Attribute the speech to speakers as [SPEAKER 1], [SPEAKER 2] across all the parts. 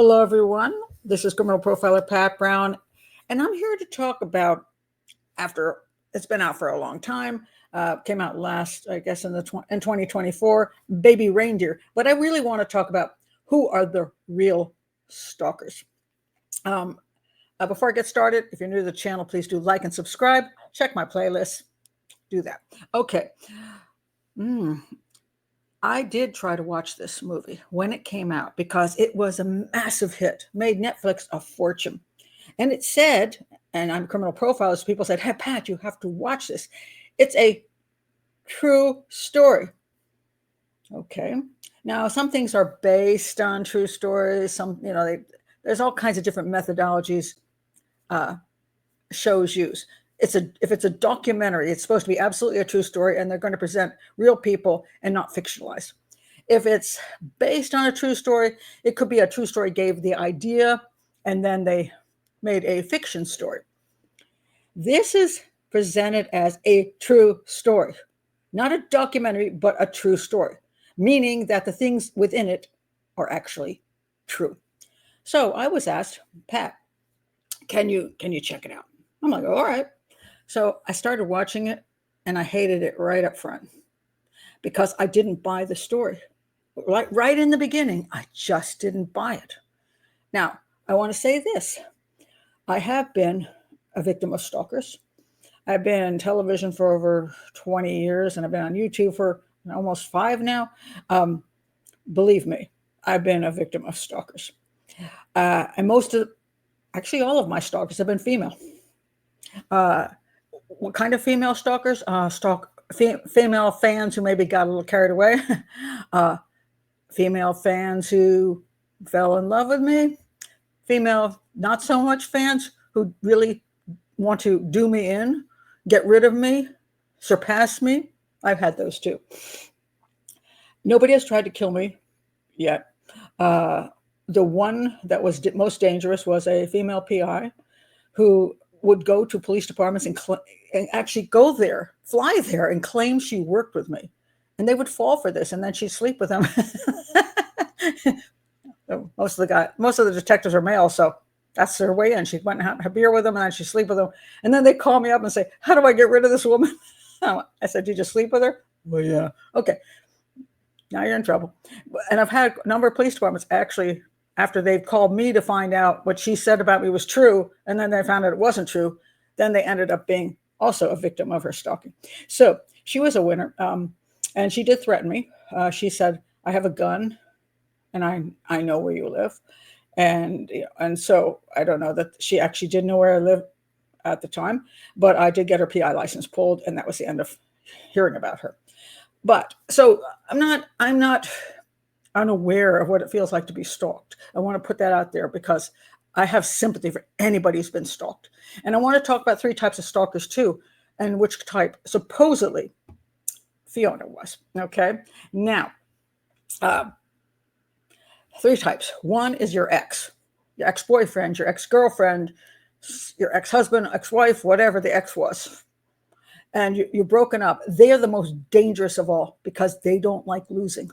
[SPEAKER 1] Hello, everyone. This is criminal profiler Pat Brown, and I'm here to talk about after it's been out for a long time. Came out last, I guess, in 2024, Baby Reindeer. But I really want to talk about who are the real stalkers. Before I get started, if you're new to the channel, please do like and subscribe. Check my playlist. Do that. Okay. I did try to watch this movie when it came out because it was a massive hit, made Netflix a fortune. And it said, and I'm criminal profilers, people said, hey, Pat, you have to watch this. It's a true story. Okay. Now, some things are based on true stories. Some, there's all kinds of different methodologies shows use. If it's a documentary, it's supposed to be absolutely a true story, and they're going to present real people and not fictionalize. If it's based on a true story, it could be a true story gave the idea, and then they made a fiction story. This is presented as a true story, not a documentary, but a true story, meaning that the things within it are actually true. So I was asked, Pat, can you check it out? I'm like, all right. So I started watching it, and I hated it right up front because I didn't buy the story. Right in the beginning, I just didn't buy it. Now, I want to say this. I have been a victim of stalkers. I've been in television for over 20 years, and I've been on YouTube for almost 5 now. Believe me, I've been a victim of stalkers. And actually all of my stalkers have been female. What kind of female stalkers? Female fans who maybe got a little carried away. Female fans who fell in love with me. Female not so much fans who really want to do me in, get rid of me, surpass me. I've had those too. Nobody has tried to kill me yet. The one that was most dangerous was a female PI who would go to police departments and actually go there, fly there, and claim she worked with me. And they would fall for this, and then she'd sleep with them. Most of the detectives are male, so that's their way in. She'd went and have a beer with them, and then she'd sleep with them. And then they'd call me up and say, how do I get rid of this woman? I said, did you just sleep with her? Well, yeah. Okay. Now you're in trouble. And I've had a number of police departments actually, after they've called me to find out what she said about me was true, and then they found out it wasn't true, then they ended up being also a victim of her stalking. So she was a winner, and she did threaten me. She said, I have a gun, and I know where you live. And so I don't know that she actually did know where I lived at the time, but I did get her PI license pulled, and that was the end of hearing about her. But so I'm not unaware of what it feels like to be stalked. I want to put that out there because I have sympathy for anybody who's been stalked. And I want to talk about 3 types of stalkers too, and which type supposedly Fiona was. Okay. Now, 3 types. One is your ex-boyfriend, your ex-girlfriend, your ex-husband, ex-wife, whatever the ex was. And you're broken up. They are the most dangerous of all because they don't like losing.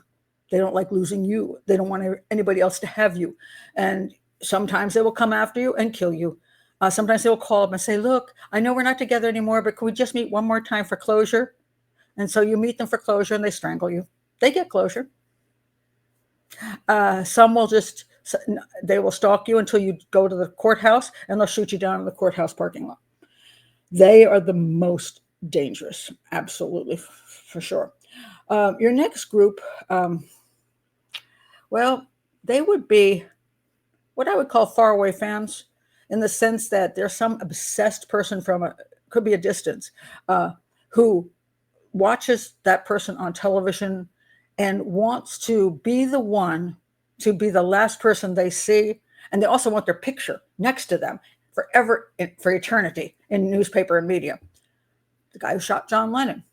[SPEAKER 1] They don't like losing you. They don't want anybody else to have you. And sometimes they will come after you and kill you. Sometimes they will call up and say, look, I know we're not together anymore, but can we just meet one more time for closure? And so you meet them for closure and they strangle you. They get closure. Some will they will stalk you until you go to the courthouse, and they'll shoot you down in the courthouse parking lot. They are the most dangerous. Absolutely, for sure. Your next group, well, they would be what I would call faraway fans, in the sense that there's some obsessed person could be a distance, who watches that person on television and wants to be the one to be the last person they see. And they also want their picture next to them forever, for eternity, in newspaper and media. The guy who shot John Lennon,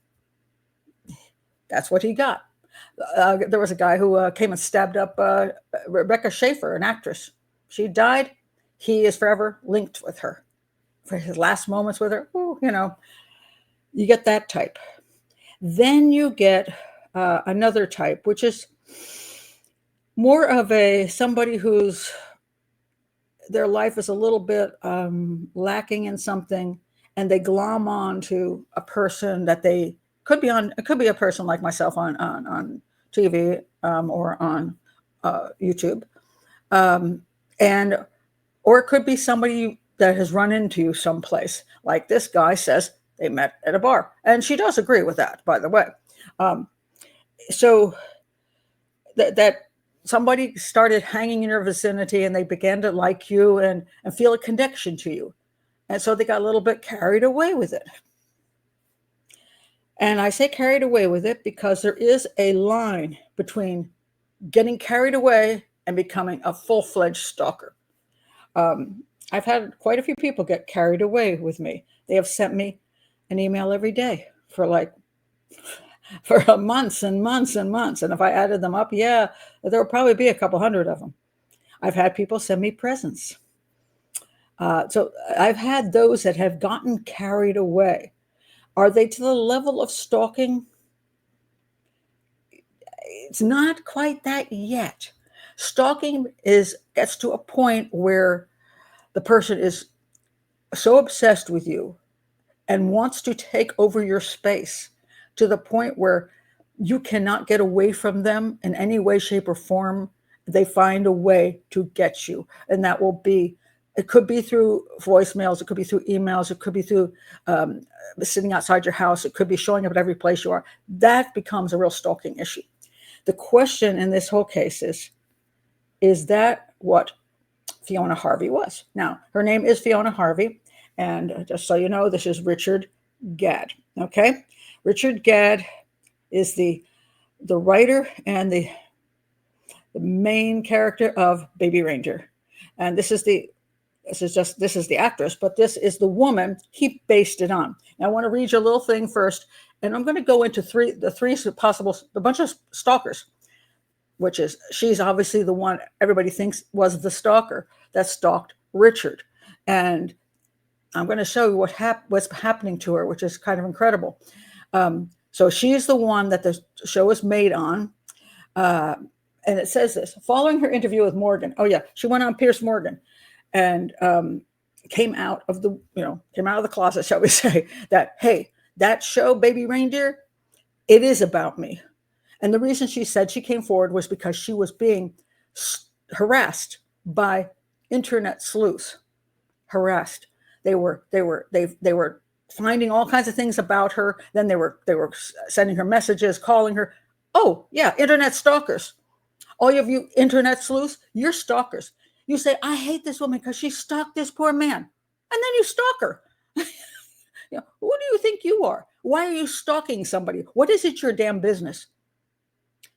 [SPEAKER 1] that's what he got. There was a guy who came and stabbed up Rebecca Schaefer, an actress. She died. He is forever linked with her for his last moments with her. Ooh, you get that type. Then you get another type, which is more of somebody who's their life is a little bit lacking in something, and they glom on to a person that they could be on. It could be a person like myself on TV or on YouTube, and or it could be somebody that has run into you someplace. Like this guy says they met at a bar, and she does agree with that, by the way. So that somebody started hanging in your vicinity, and they began to like you and feel a connection to you, and so they got a little bit carried away with it. And I say carried away with it because there is a line between getting carried away and becoming a full-fledged stalker. I've had quite a few people get carried away with me. They have sent me an email every day for months and months and months. And if I added them up, yeah, there will probably be a couple hundred of them. I've had people send me presents. So I've had those that have gotten carried away. Are they to the level of stalking? It's not quite that yet. Stalking gets to a point where the person is so obsessed with you and wants to take over your space to the point where you cannot get away from them in any way, shape, or form. They find a way to get you. And that will be, it could be through voicemails, it could be through emails, it could be through sitting outside your house, it could be showing up at every place you are. That becomes a real stalking issue. The question in this whole case is that what Fiona Harvey was? Now, her name is Fiona Harvey, and just so you know, this is Richard Gadd, okay? Richard Gadd is the writer and the main character of Baby Reindeer. And this is the actress, but this is the woman he based it on. Now, I want to read you a little thing first, and I'm going to go into the bunch of stalkers, which is, she's obviously the one everybody thinks was the stalker that stalked Richard. And I'm going to show you what's happening to her, which is kind of incredible. So she's the one that the show is made on. And it says this: following her interview with Morgan. Oh yeah, she went on Piers Morgan and came out of the closet, shall we say, that, hey, that show, Baby Reindeer, it is about me. And the reason she said she came forward was because she was being harassed by internet sleuths. Harassed. They were finding all kinds of things about her. Then they were sending her messages, calling her. Oh yeah, internet stalkers. All of you internet sleuths, you're stalkers. You say, I hate this woman because she stalked this poor man, and then you stalk her. You know, who do you think you are? Why are you stalking somebody? What is it your damn business?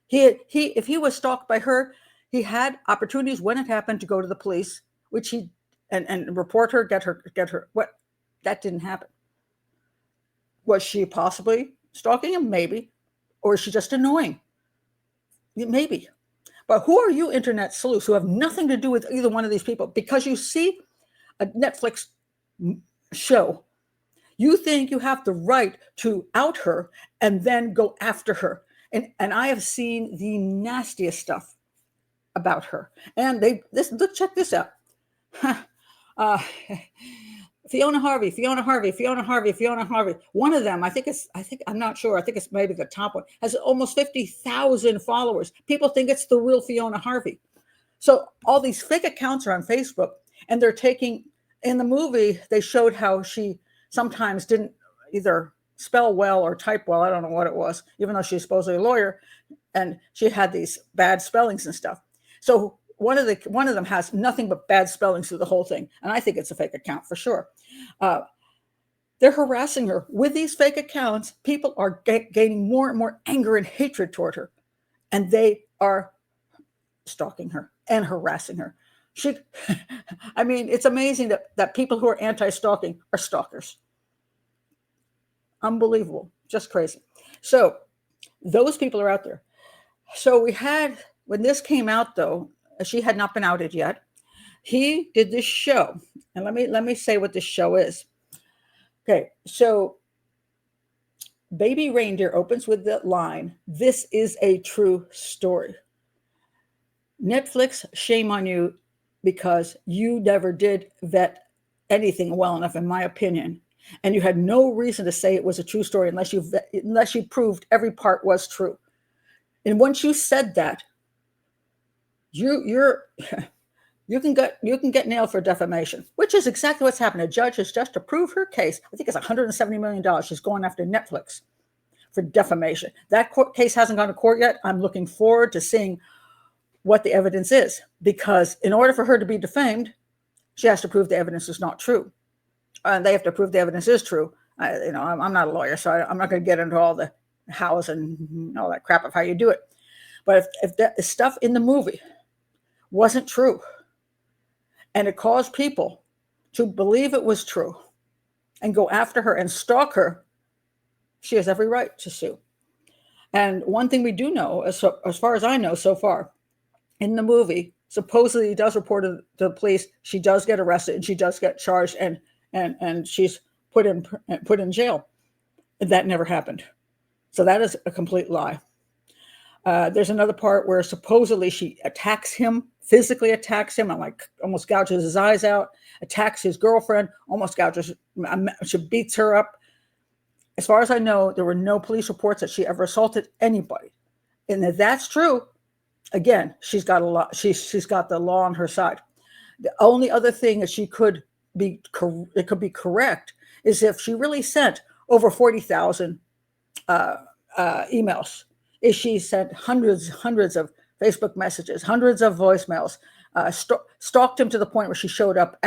[SPEAKER 1] If he was stalked by her, he had opportunities when it happened to go to the police, which he and report her, get her. What? That didn't happen. Was she possibly stalking him? Maybe. Or is she just annoying? Maybe. But who are you internet sleuths who have nothing to do with either one of these people? Because you see a Netflix show, you think you have the right to out her and then go after her. And I have seen the nastiest stuff about her. And check this out. Fiona Harvey. One of them, I'm not sure. I think it's maybe the top one, has almost 50,000 followers. People think it's the real Fiona Harvey. So all these fake accounts are on Facebook, and they're taking, in the movie, they showed how she sometimes didn't either spell well or type well. I don't know what it was, even though she's supposedly a lawyer, and she had these bad spellings and stuff. So one of them has nothing but bad spellings through the whole thing, and I think it's a fake account for sure. They're harassing her with these fake accounts. People are gaining more and more anger and hatred toward her, and they are stalking her and harassing her. I mean, it's amazing that people who are anti-stalking are stalkers. Unbelievable, just crazy. So those people are out there. So when this came out, though, she had not been outed yet. He did this show, and let me say what this show is. Okay, so Baby Reindeer opens with the line, "This is a true story." Netflix, shame on you. because you never did vet anything well enough, in my opinion. And you had no reason to say it was a true story unless you proved every part was true. And once you said that, you're you can get nailed for defamation, which is exactly what's happened. A judge has just approved her case. I think it's $170 million. She's going after Netflix for defamation. That case hasn't gone to court yet. I'm looking forward to seeing what the evidence is, because in order for her to be defamed, she has to prove the evidence is not true. And they have to prove the evidence is true. I'm not a lawyer, so I'm not going to get into all the hows and all that crap of how you do it. But if the stuff in the movie wasn't true, and it caused people to believe it was true and go after her and stalk her, she has every right to sue. And one thing we do know, as far as I know so far, in the movie, supposedly he does report to the police. She does get arrested and she does get charged and she's put in jail. That never happened. So that is a complete lie. There's another part where supposedly she attacks him, physically attacks him, and like almost gouges his eyes out, attacks his girlfriend, almost gouges, she beats her up. As far as I know, there were no police reports that she ever assaulted anybody. And if that's true, again, she's got she's got the law on her side. The only other thing that it could be correct is if she really sent over 40,000 emails. If she sent hundreds of Facebook messages, hundreds of voicemails, stalked him to the point where she showed up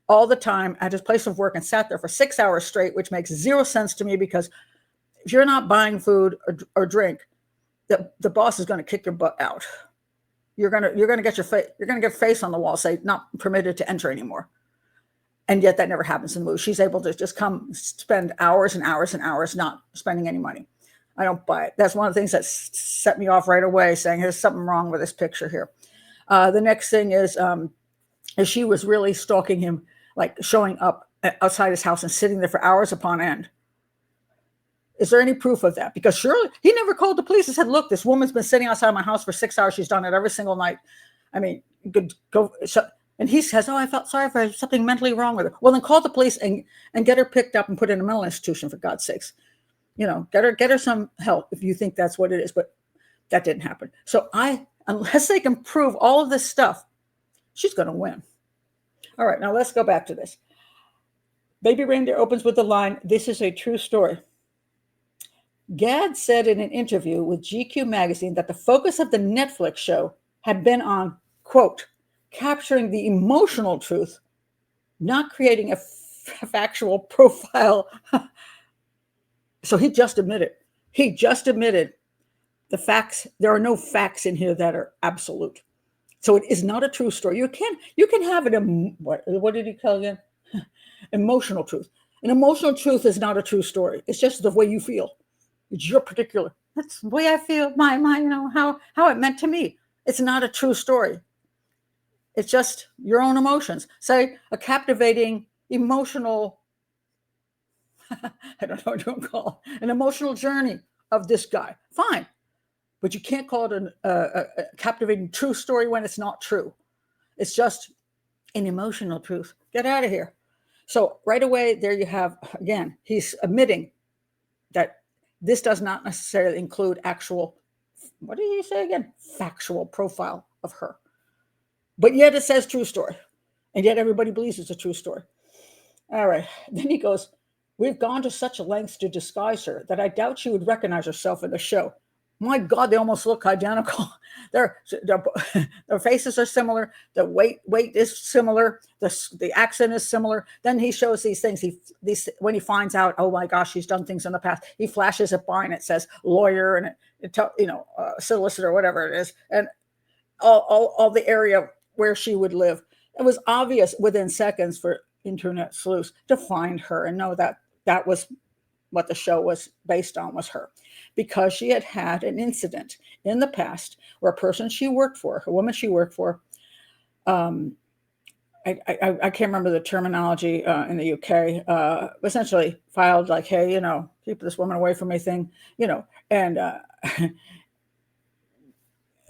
[SPEAKER 1] all the time at his place of work and sat there for 6 hours straight, which makes zero sense to me, because if you're not buying food or drink, the boss is going to kick your butt out. You're going to get face on the wall, say not permitted to enter anymore. And yet that never happens in the movie. She's able to just come spend hours and hours and hours not spending any money. I don't buy it. That's one of the things that set me off right away, saying there's something wrong with this picture here. The next thing is she was really stalking him, like showing up outside his house and sitting there for hours upon end. Is there any proof of that? Because surely he never called the police and said, look, this woman's been sitting outside my house for 6 hours. She's done it every single night. I mean, you could go. And he says, oh, I felt sorry for her, something mentally wrong with her. Well, then call the police and get her picked up and put in a mental institution, for God's sakes. Get her some help if you think that's what it is. But that didn't happen. So unless they can prove all of this stuff, she's going to win. All right, now let's go back to this. Baby Reindeer opens with the line, "This is a true story." Gadd said in an interview with GQ magazine that the focus of the Netflix show had been on, quote, capturing the emotional truth, not creating a factual profile. So he just admitted the facts. There are no facts in here that are absolute. So it is not a true story. You can have it. What did he call again? Emotional truth. An emotional truth is not a true story. It's just the way you feel. It's your particular. That's the way I feel. My how it meant to me. It's not a true story. It's just your own emotions. Say a captivating emotional. I don't know what you call it, an emotional journey of this guy. Fine, but you can't call it a captivating true story when it's not true. It's just an emotional truth. Get out of here. So right away, there you have, again, he's admitting that this does not necessarily include actual, what did he say again? Factual profile of her. But yet it says true story. And yet everybody believes it's a true story. All right. Then he goes, "We've gone to such lengths to disguise her that I doubt she would recognize herself in the show." My God, they almost look identical. Their faces are similar. The weight is similar. The accent is similar. Then he shows these things. When he finds out, oh my gosh, she's done things in the past, he flashes it by and it says lawyer and solicitor, whatever it is, and all the area where she would live. It was obvious within seconds for internet sleuths to find her and know that was what the show was based on, was her, because she had an incident in the past where a woman she worked for, I can't remember the terminology in the UK, essentially filed like, hey, keep this woman away from me thing, and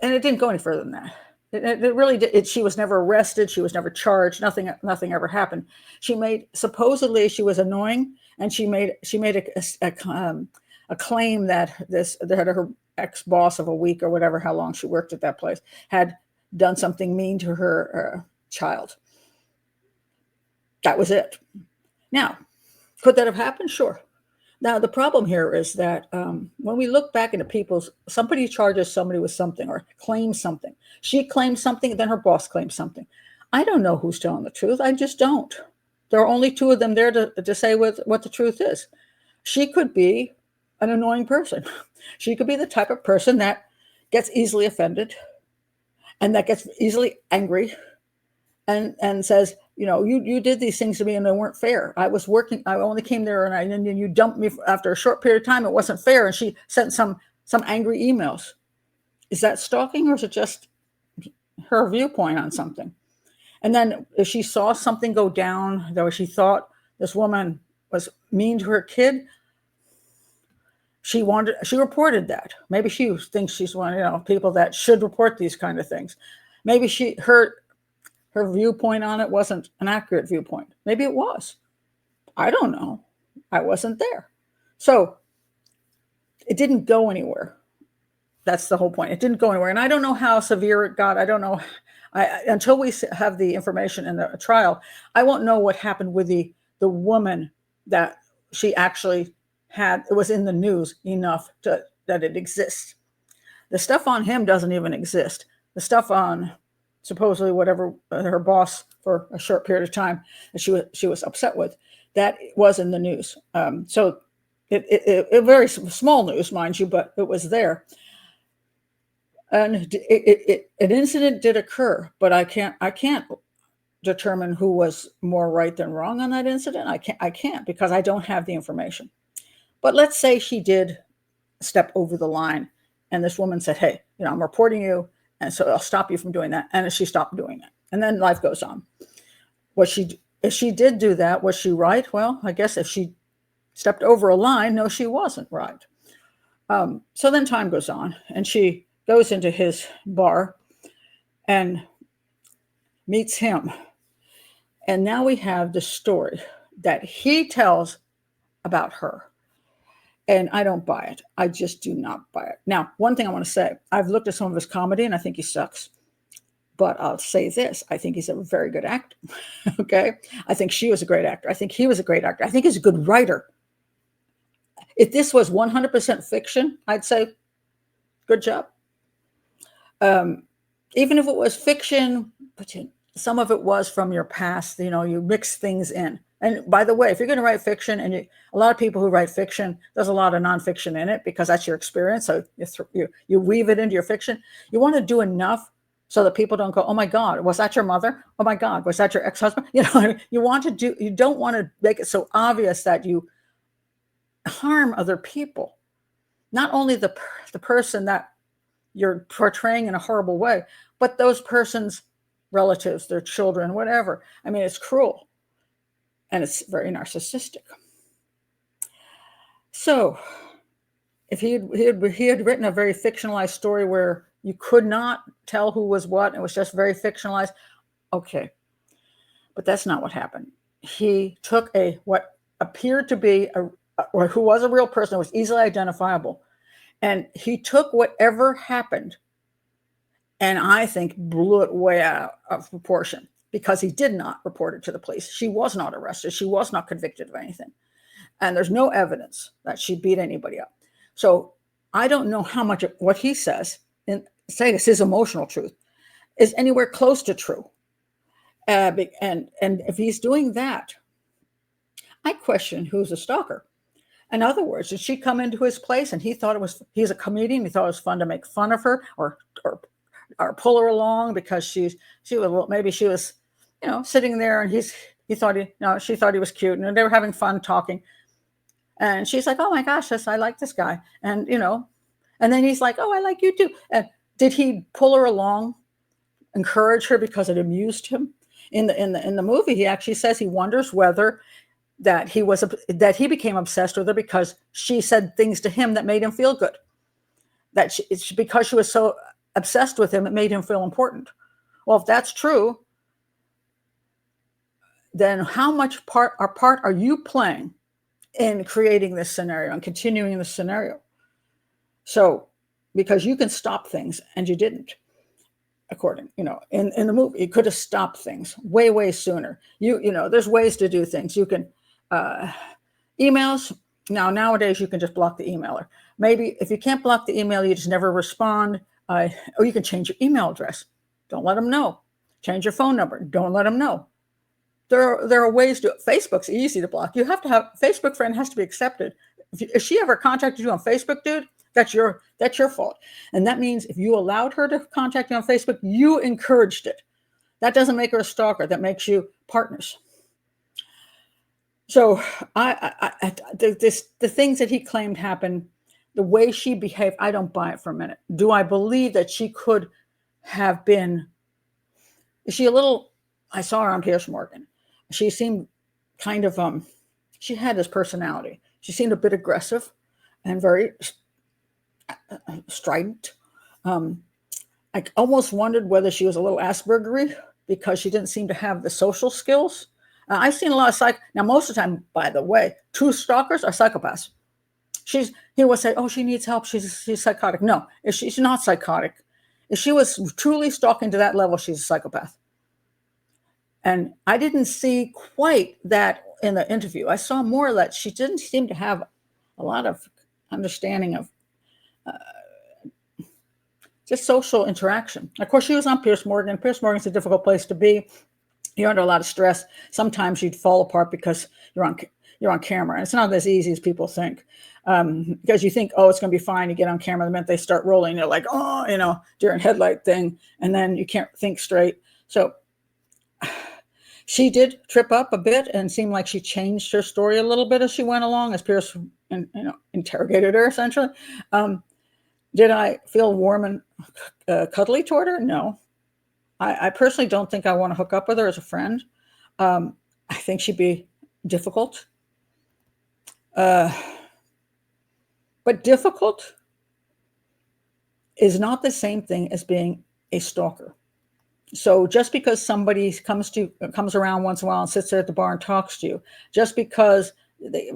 [SPEAKER 1] and it didn't go any further than that. It really did. She was never arrested. She was never charged. Nothing ever happened. Supposedly she was annoying, and she made a claim that her ex-boss of a week or whatever, how long she worked at that place, had done something mean to her child. That was it. Now, could that have happened? Sure. Now, the problem here is that when we look back into somebody charges somebody with something or claims something. She claims something, then her boss claims something. I don't know who's telling the truth. I just don't. There are only two of them there to say what the truth is. She could be an annoying person. She could be the type of person that gets easily offended and that gets easily angry and says, you did these things to me and they weren't fair. I was working. I only came there and you dumped me after a short period of time. It wasn't fair. And she sent some angry emails. Is that stalking, or is it just her viewpoint on something? And then if she saw something go down, though she thought this woman was mean to her kid, she reported that. Maybe she thinks she's one of people that should report these kind of things. Maybe her viewpoint on it wasn't an accurate viewpoint. Maybe it was. I don't know. I wasn't there. So it didn't go anywhere. That's the whole point. It didn't go anywhere. And I don't know how severe it got. I don't know. Until we have the information in the trial, I won't know what happened with the woman that she actually had. It was in the news enough that it exists. The stuff on him doesn't even exist. The stuff on supposedly whatever her boss for a short period of time that she was upset with, that was in the news. So it very small news, mind you, but it was there. And an incident did occur, but I can't determine who was more right than wrong on that incident. I can't because I don't have the information. But let's say she did step over the line, and this woman said, "Hey, I'm reporting you, and so I'll stop you from doing that." And she stopped doing that, and then life goes on. If she did do that, was she right? Well, I guess if she stepped over a line, no, she wasn't right. So then time goes on, and she goes into his bar and meets him. And now we have the story that he tells about her. And I don't buy it. I just do not buy it. Now, one thing I want to say, I've looked at some of his comedy and I think he sucks. But I'll say this, I think he's a very good actor. Okay? I think she was a great actor. I think he was a great actor. I think he's a good writer. If this was 100% fiction, I'd say, good job. Even if it was fiction, but some of it was from your past, you mix things in. And by the way, if you're going to write fiction, and a lot of people who write fiction, there's a lot of nonfiction in it because that's your experience. So you weave it into your fiction. You want to do enough so that people don't go, "Oh my God, was that your mother? Oh my God, was that your ex-husband?" You don't want to make it so obvious that you harm other people. Not only the person that you're portraying in a horrible way, but those persons' relatives, their children, whatever. I mean, it's cruel. And it's very narcissistic. So if he had written a very fictionalized story where you could not tell who was what, it was just very fictionalized, okay. But that's not what happened. He took what appeared to be or who was a real person, was easily identifiable, and he took whatever happened and I think blew it way out of proportion, because he did not report it to the police. She was not arrested. She was not convicted of anything. And there's no evidence that she beat anybody up. So I don't know how much of what he says, and say it's his emotional truth, is anywhere close to true. And if he's doing that, I question who's a stalker. In other words, did she come into his place and he's a comedian, he thought it was fun to make fun of her or pull her along because she was sitting there, and she thought he was cute, and they were having fun talking. And she's like, "Oh my gosh, I like this guy." And, and then he's like, "Oh, I like you too." And did he pull her along, encourage her because it amused him? In the movie, he actually says he wonders whether that he became obsessed with her because she said things to him that made him feel good. Because she was so obsessed with him, it made him feel important. Well, if that's true, then how much part are you playing in creating this scenario and continuing this scenario? So, because you can stop things and you didn't, according, in the movie, you could have stopped things way sooner. There's ways to do things. You can, emails. Nowadays, you can just block the emailer. Maybe if you can't block the email, you just never respond. Or you can change your email address. Don't let them know. Change your phone number. Don't let them know. There are ways to. Facebook's easy to block. You have to have Facebook friend has to be accepted. If she ever contacted you on Facebook, dude, that's your fault. And that means if you allowed her to contact you on Facebook, you encouraged it. That doesn't make her a stalker. That makes you partners. So the things that he claimed happened, the way she behaved, I don't buy it for a minute. Do I believe that she could have been? Is she a little? I saw her on Piers Morgan. She seemed kind of she had this personality. She seemed a bit aggressive and very strident. I almost wondered whether she was a little Aspergery because she didn't seem to have the social skills. I've seen a lot of now most of the time, by the way, true stalkers are psychopaths. He would say, oh, she needs help. She's psychotic. No, she's not psychotic. If she was truly stalking to that level, she's a psychopath. And I didn't see quite that in the interview. I saw more that she didn't seem to have a lot of understanding of just social interaction. Of course, she was on Piers Morgan. Piers Morgan's a difficult place to be. You're under a lot of stress. Sometimes you'd fall apart because you're on camera. And it's not as easy as people think. Because you think, oh, it's going to be fine. You get on camera. The minute they start rolling, you're like, oh, deer in headlight thing. And then you can't think straight. So she did trip up a bit and seemed like she changed her story a little bit as she went along, as Piers interrogated her, essentially. Did I feel warm and cuddly toward her? No. I personally don't think I want to hook up with her as a friend. I think she'd be difficult. But difficult is not the same thing as being a stalker. So just because somebody comes around once in a while and sits there at the bar and talks to you, just because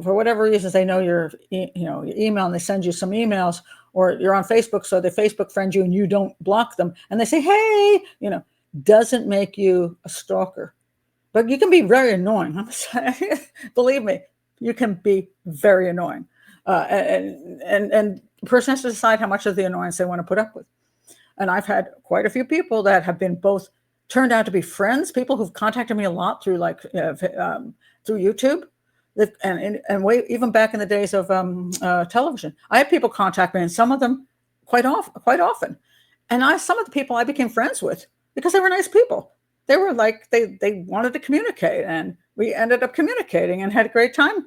[SPEAKER 1] for whatever reasons they know your email and they send you some emails, or you're on Facebook, so they Facebook friend you and you don't block them, and they say, hey, doesn't make you a stalker. But you can be very annoying. Believe me, you can be very annoying. And the person has to decide how much of the annoyance they want to put up with. And I've had quite a few people that have been both turned out to be friends, people who've contacted me a lot through through YouTube, and way even back in the days of television. I had people contact me, and some of them quite often. And some of the people I became friends with because they were nice people. They were like they wanted to communicate, and we ended up communicating and had a great time,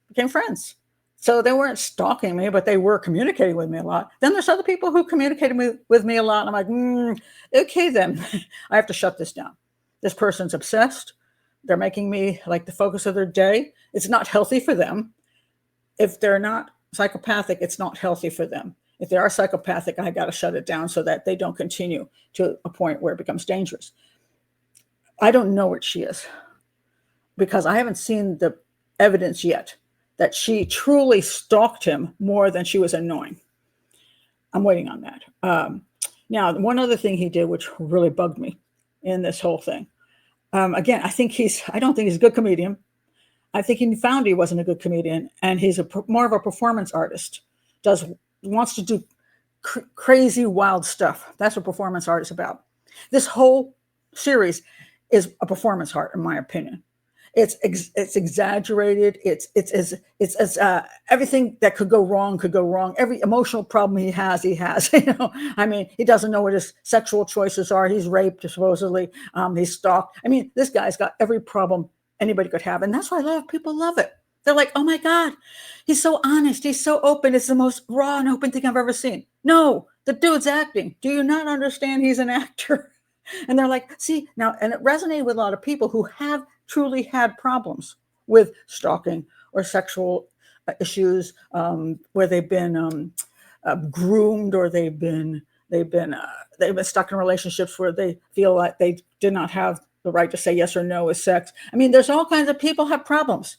[SPEAKER 1] became friends. So they weren't stalking me, but they were communicating with me a lot. Then there's other people who communicated with me a lot. And I'm like, okay, then I have to shut this down. This person's obsessed. They're making me like the focus of their day. It's not healthy for them. If they're not psychopathic, it's not healthy for them. If they are psychopathic, I got to shut it down so that they don't continue to a point where it becomes dangerous. I don't know what she is because I haven't seen the evidence yet that she truly stalked him more than she was annoying. I'm waiting on that. Now, one other thing he did, which really bugged me in this whole thing. Again, I don't think he's a good comedian. I think he found he wasn't a good comedian, and he's more of a performance artist. Wants to do crazy, wild stuff. That's what performance art is about. This whole series is a performance art, in my opinion. It's exaggerated. It's everything that could go wrong. Every emotional problem he has. I mean, he doesn't know what his sexual choices are. He's raped, supposedly. He's stalked. I mean, this guy's got every problem anybody could have, and that's why people love it. They're like, oh my God, he's so honest. He's so open. It's the most raw and open thing I've ever seen. No, the dude's acting. Do you not understand he's an actor? And they're like, see, now, and it resonated with a lot of people who have truly had problems with stalking or sexual issues, where they've been groomed or they've been they've been stuck in relationships where they feel like they did not have the right to say yes or no with sex. I mean, there's all kinds of people have problems.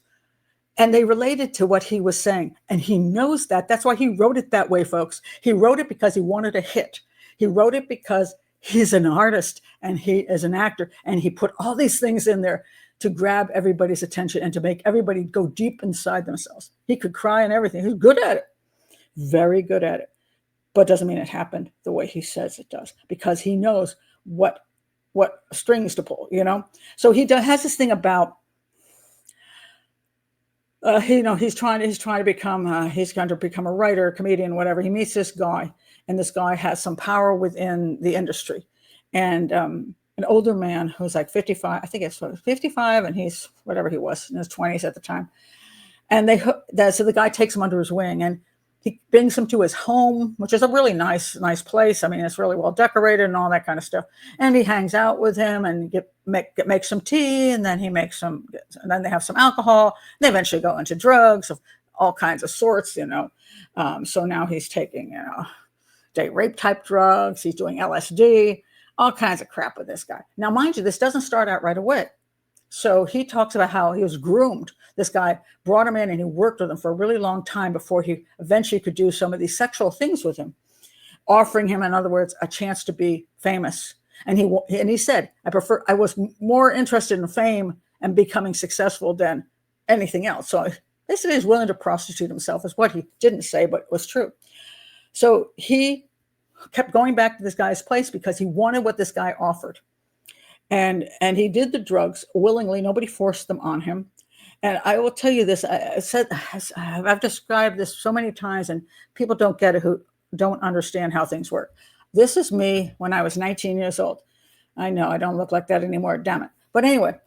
[SPEAKER 1] And they related to what he was saying. And he knows that. That's why he wrote it that way, folks. He wrote it because he wanted a hit. He wrote it because he's an artist and he is an actor. And he put all these things in there to grab everybody's attention and to make everybody go deep inside themselves. He could cry and everything. He's good at it. Very good at it. But doesn't mean it happened the way he says it does, because he knows what strings to pull, you know? So he has this thing about, he's going to become a writer, comedian, whatever. He meets this guy, and this guy has some power within the industry. And an older man who's like 55, I think it's 55, and he's whatever he was in his 20s at the time. And so the guy takes him under his wing, and he brings him to his home, which is a really nice place. I mean, it's really well decorated and all that kind of stuff. And he hangs out with him and makes some tea, and then and then they have some alcohol. They eventually go into drugs of all kinds of sorts, you know. So now he's taking, date rape type drugs. He's doing LSD, all kinds of crap with this guy. Now, mind you, this doesn't start out right away. So he talks about how he was groomed. This guy brought him in and he worked with him for a really long time before he eventually could do some of these sexual things with him, offering him, in other words, a chance to be famous. And he said, I was more interested in fame and becoming successful than anything else. So basically he's willing to prostitute himself, is what he didn't say, but it was true. So he kept going back to this guy's place because he wanted what this guy offered. And he did the drugs willingly. Nobody forced them on him. And I will tell you this, I've described this so many times, and people don't get it who don't understand how things work. This is me when I was 19 years old. I know I don't look like that anymore, damn it. But anyway,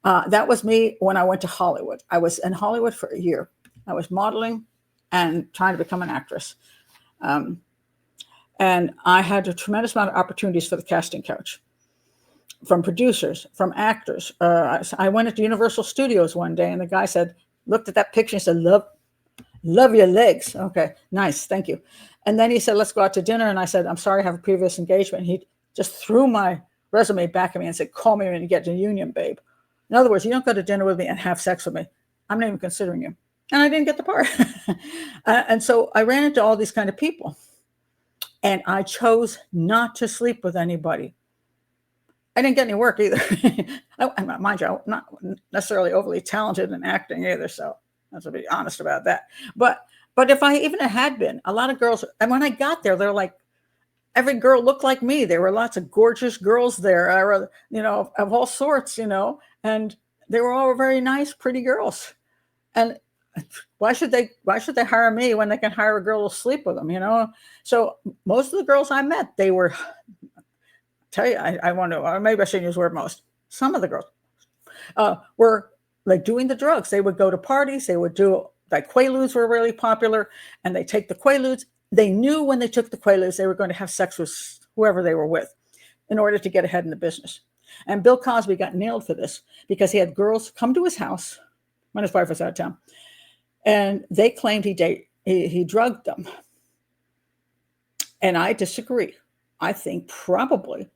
[SPEAKER 1] that was me when I went to Hollywood. I was in Hollywood for a year. I was modeling and trying to become an actress. And I had a tremendous amount of opportunities for the casting couch, from producers, from actors. I went into Universal Studios one day, and the guy looked at that picture and said, love your legs. Okay, nice, thank you. And then he said, let's go out to dinner. And I said, I'm sorry, I have a previous engagement. And he just threw my resume back at me and said, call me when you get to Union, babe. In other words, you don't go to dinner with me and have sex with me. I'm not even considering you. And I didn't get the part. And so I ran into all these kind of people. And I chose not to sleep with anybody. I didn't get any work either. Mind you, I'm not necessarily overly talented in acting either, so let's be honest about that. But if I even had been, a lot of girls, and when I got there, they're like, every girl looked like me. There were lots of gorgeous girls there, of all sorts, and they were all very nice, pretty girls. And why should they hire me when they can hire a girl to sleep with them, So most of the girls I met, they were, tell you, I want to, or maybe I shouldn't use the word most. Some of the girls were like doing the drugs. They would go to parties. They would do, like, Quaaludes were really popular, and they take the Quaaludes. They knew when they took the Quaaludes, they were going to have sex with whoever they were with in order to get ahead in the business. And Bill Cosby got nailed for this because he had girls come to his house when his wife was out of town, and they claimed he drugged them. And I disagree. I think probably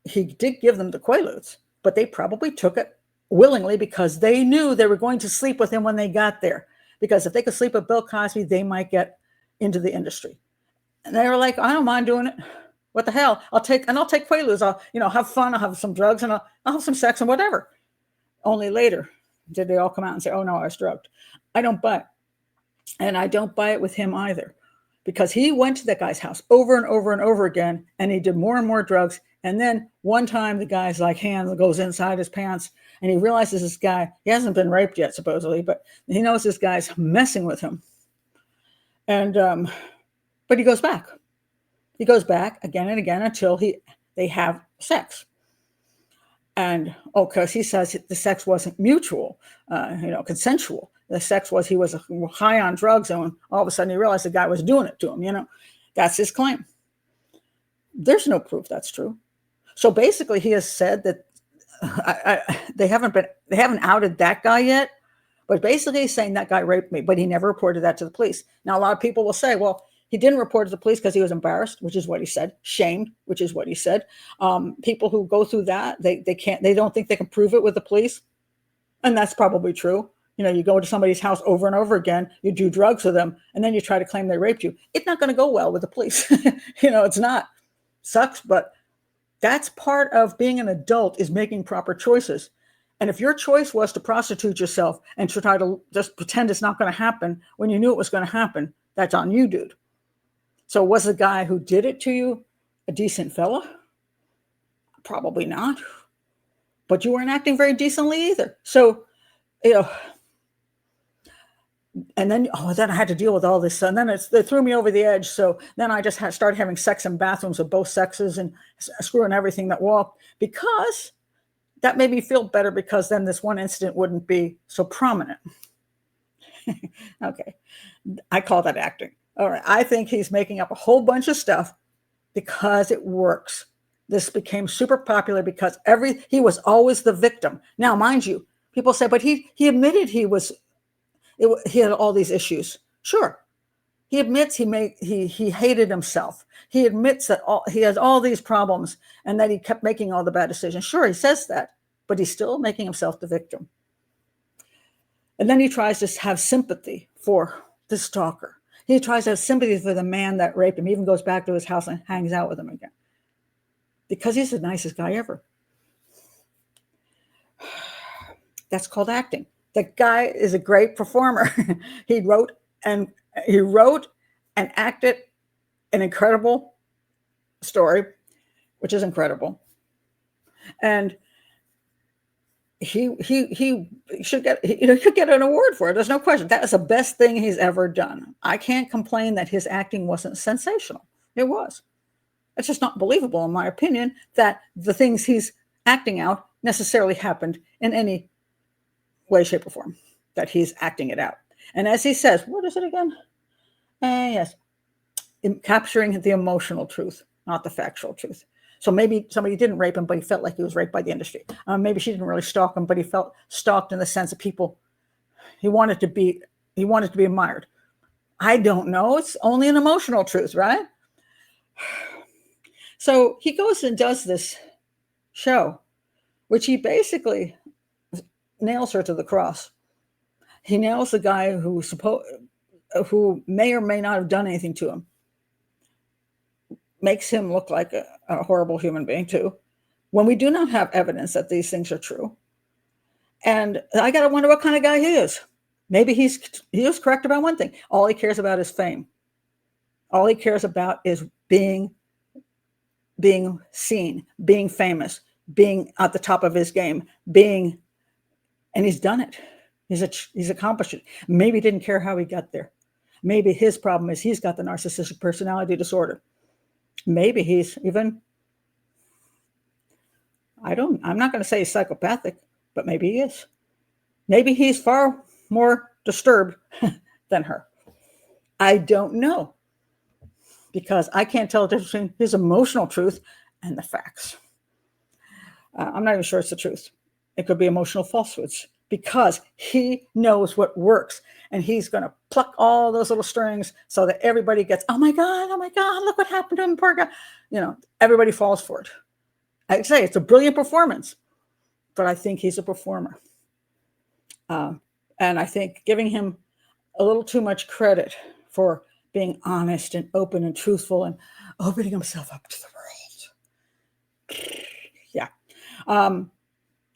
[SPEAKER 1] he did give them the Quaaludes, but they probably took it willingly because they knew they were going to sleep with him when they got there. Because if they could sleep with Bill Cosby, they might get into the industry. And they were like, I don't mind doing it. What the hell? I'll take Quaaludes. I'll, have fun. I'll have some drugs, and I'll have some sex and whatever. Only later did they all come out and say, oh no, I was drugged. I don't buy it. And I don't buy it with him either, because he went to that guy's house over and over and over again, and he did more and more drugs. And then one time the guy's hand goes inside his pants, and he realizes this guy, he hasn't been raped yet, supposedly, but he knows this guy's messing with him. And, but he goes back. He goes back again and again until they have sex. And, because he says the sex wasn't mutual, consensual. The sex was, he was high on drugs, and all of a sudden he realized the guy was doing it to him, That's his claim. There's no proof that's true. So basically he has said that they haven't outed that guy yet, but basically he's saying that guy raped me, but he never reported that to the police. Now, a lot of people will say, well, He didn't report it to the police because he was embarrassed, which is what he said. Shamed, which is what he said. People who go through that, they don't think they can prove it with the police. And that's probably true. You go to somebody's house over and over again, you do drugs with them, and then you try to claim they raped you. It's not going to go well with the police. It's not. Sucks, but that's part of being an adult, is making proper choices. And if your choice was to prostitute yourself and to try to just pretend it's not going to happen when you knew it was going to happen, that's on you, dude. So was the guy who did it to you a decent fella? Probably not. But you weren't acting very decently either. So, and then I had to deal with all this. And then they threw me over the edge. So then I just started having sex in bathrooms with both sexes and screwing everything that walked, because that made me feel better, because then this one incident wouldn't be so prominent. Okay. I call that acting. All right. I think he's making up a whole bunch of stuff because it works. This became super popular because he was always the victim. Now, mind you, people say, but he admitted he had all these issues. Sure. He admits he hated himself. He admits that he has all these problems and that he kept making all the bad decisions. Sure, he says that, but he's still making himself the victim. And then he tries to have sympathy for the stalker. He tries to have sympathy for the man that raped him. He even goes back to his house and hangs out with him again, because he's the nicest guy ever. That's called acting. The guy is a great performer. He wrote and acted an incredible story, which is incredible. And he should get could get an award for it. There's no question. That is the best thing he's ever done. I can't complain that his acting wasn't sensational. It was. It's just not believable, in my opinion, that the things he's acting out necessarily happened in any way, shape, or form, that he's acting it out. And as he says, what is it again? Yes, capturing the emotional truth, not the factual truth. So maybe somebody didn't rape him, but he felt like he was raped by the industry. Maybe she didn't really stalk him, but he felt stalked in the sense of people. He wanted to be admired. I don't know. It's only an emotional truth, right? So he goes and does this show, which he basically nails her to the cross. He nails the guy who may or may not have done anything to him. Makes him look like a horrible human being too, when we do not have evidence that these things are true. And I got to wonder what kind of guy he is. Maybe he was correct about one thing. All he cares about is fame. All he cares about is being seen, being famous, being at the top of his game, and he's done it. He's accomplished it. Maybe he didn't care how he got there. Maybe his problem is he's got the narcissistic personality disorder. Maybe he's even, I'm not going to say he's psychopathic, but maybe he is. Maybe he's far more disturbed than her. I don't know, because I can't tell the difference between his emotional truth and the facts. I'm not even sure it's the truth. It could be emotional falsehoods, because he knows what works, and he's going to pluck all those little strings so that everybody gets, oh my God, look what happened to him, poor guy. Everybody falls for it. I say it's a brilliant performance, but I think he's a performer. And I think giving him a little too much credit for being honest and open and truthful and opening himself up to the world. Yeah.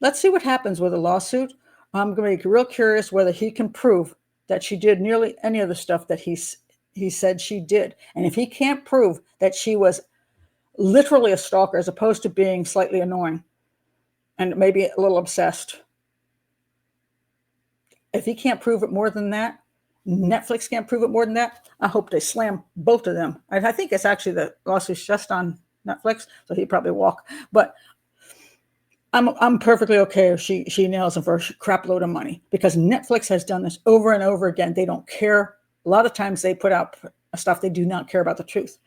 [SPEAKER 1] Let's see what happens with a lawsuit. I'm going to be real curious whether he can prove that she did nearly any of the stuff that he said she did. And if he can't prove that she was literally a stalker as opposed to being slightly annoying and maybe a little obsessed, if he can't prove it more than that, Netflix can't prove it more than that, I hope they slam both of them. I think it's actually the lawsuit's just on Netflix, so he'd probably walk. But I'm perfectly okay if she nails him for a crap load of money, because Netflix has done this over and over again. They don't care. A lot of times they put out stuff, they do not care about the truth.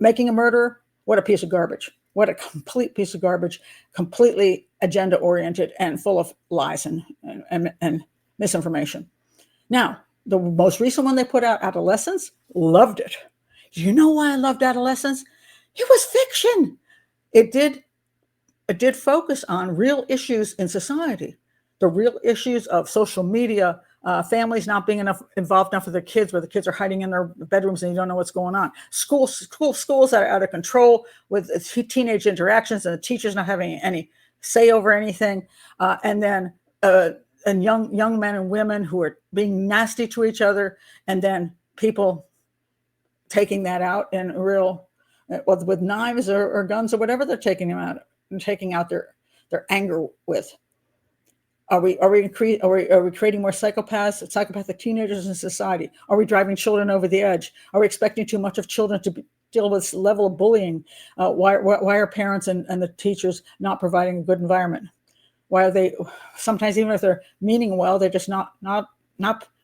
[SPEAKER 1] Making a Murderer, what a piece of garbage. What a complete piece of garbage, completely agenda oriented and full of lies and misinformation. Now, The most recent one they put out, Adolescence, loved it. Do you know why I loved Adolescence? It was fiction. It did focus on real issues in society, the real issues of social media, families not being involved enough with their kids, where the kids are hiding in their bedrooms and you don't know what's going on. Schools that are out of control with teenage interactions and the teachers not having any say over anything, and then and young men and women who are being nasty to each other, and then people taking that out in real, with knives or guns or whatever they're taking them out and taking out their anger with. Are we creating more psychopathic teenagers in society? Are we driving children over the edge? Are we expecting too much of children to deal with this level of bullying? Why are parents and the teachers not providing a good environment? Why are they, sometimes even if they're meaning well, they're just not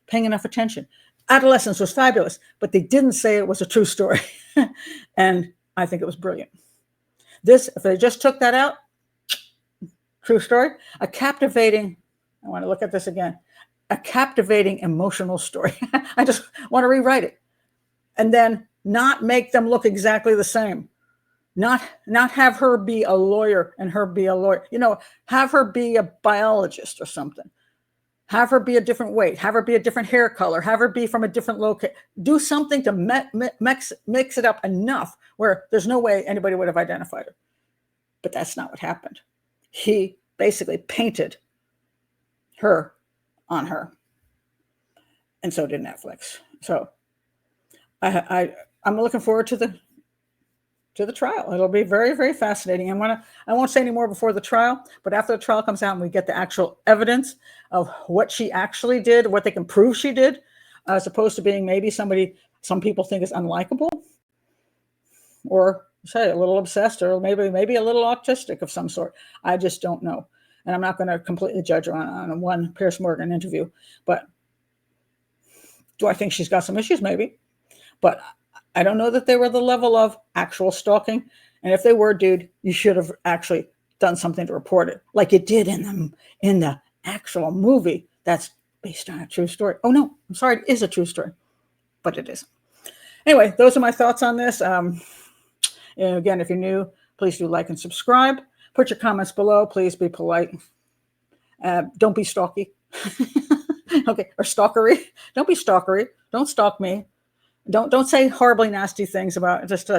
[SPEAKER 1] paying enough attention? Adolescence was fabulous, but they didn't say it was a true story. And I think it was brilliant. If they just took that out, true story, I want to look at this again, a captivating emotional story. I just want to rewrite it and then not make them look exactly the same. Not have her be a lawyer and her be a lawyer. Have her be a biologist or something. Have her be a different weight. Have her be a different hair color. Have her be from a different location. Do something to mix it up enough where there's no way anybody would have identified her. But that's not what happened. He basically painted her on her. And so did Netflix. So I'm looking forward to the trial. It'll be very, very fascinating. I won't say any more before the trial, but after the trial comes out and we get the actual evidence of what she actually did, what they can prove she did, as opposed to being maybe somebody some people think is unlikable, or say a little obsessed, or maybe a little autistic of some sort. I just don't know. And I'm not going to completely judge her on one Piers Morgan interview, but do I think she's got some issues? Maybe, but I don't know that they were the level of actual stalking. And if they were, dude, you should have actually done something to report it, like you did in the actual movie that's based on a true story. Oh no, I'm sorry, it is a true story, but it isn't. Anyway, those are my thoughts on this. Again, if you're new, please do like and subscribe. Put your comments below. Please be polite. Don't be stalky. Okay, or stalkery. Don't be stalkery. Don't stalk me. Don't say horribly nasty things about just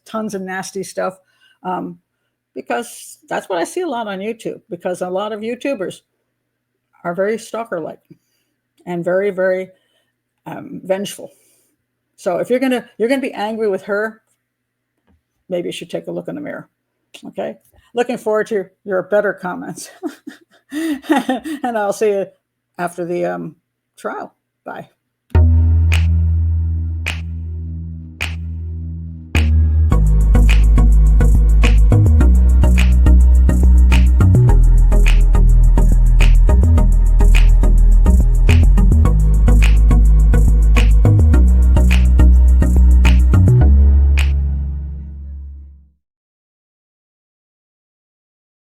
[SPEAKER 1] tons of nasty stuff, because that's what I see a lot on YouTube. Because a lot of YouTubers are very stalker-like and very, very vengeful. So if you're gonna be angry with her, maybe you should take a look in the mirror. Okay, looking forward to your better comments, and I'll see you after the trial. Bye.